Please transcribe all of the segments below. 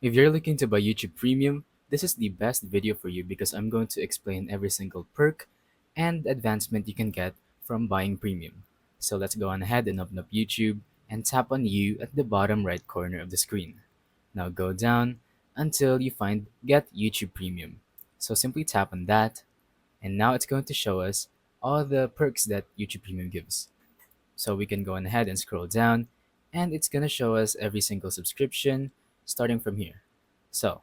If you're looking to buy YouTube Premium, this is the best video for you because I'm going to explain every single perk and advancement you can get from buying Premium. So let's go on ahead and open up YouTube and tap on You at the bottom right corner of the screen. Now go down until you find Get YouTube Premium. So simply tap on that, and now it's going to show us all the perks that YouTube Premium gives. So we can go on ahead and scroll down, and it's going to show us every single subscription starting from here. So,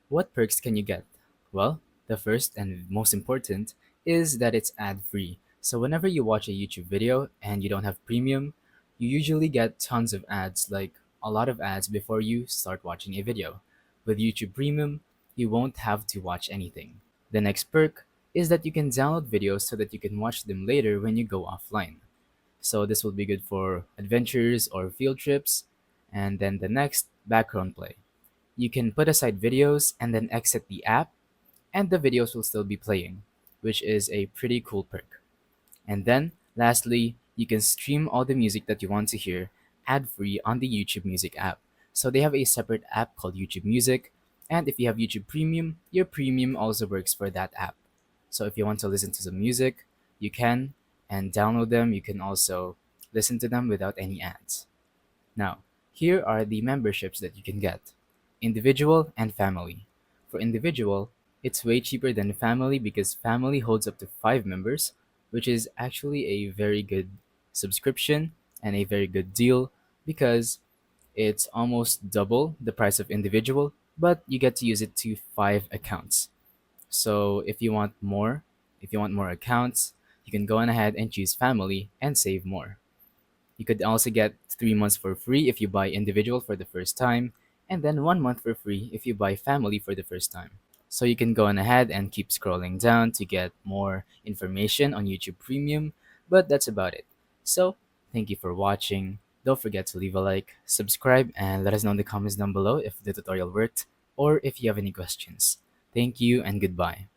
what perks can you get? Well, the first and most important is that it's ad free. So, whenever you watch a YouTube video and you don't have premium, you usually get tons of ads, like a lot of ads before you start watching a video. With YouTube Premium, you won't have to watch anything. The next perk is that you can download videos so that you can watch them later when you go offline. So this will be good for adventures or field trips. And then the next, background play. You can put aside videos and then exit the app, and the videos will still be playing, which is a pretty cool perk. And then lastly, you can stream all the music that you want to hear ad-free on the YouTube Music app. So they have a separate app called YouTube Music, and if you have YouTube Premium, your premium also works for that app. So if you want to listen to some music, you can, and download them. You can also listen to them without any ads. Now, here are the memberships that you can get: individual and family. For individual, it's way cheaper than family because family holds up to 5 members, which is actually a very good subscription and a very good deal because it's almost double the price of individual, but you get to use it to 5 accounts. So if you want more accounts, you can go on ahead and choose family and save more. You could also get 3 months for free if you buy individual for the first time, and then 1 month for free if you buy family for the first time. So you can go on ahead and keep scrolling down to get more information on YouTube Premium, but that's about it. So, thank you for watching. Don't forget to leave a like, subscribe, and let us know in the comments down below if the tutorial worked or if you have any questions. Thank you and goodbye.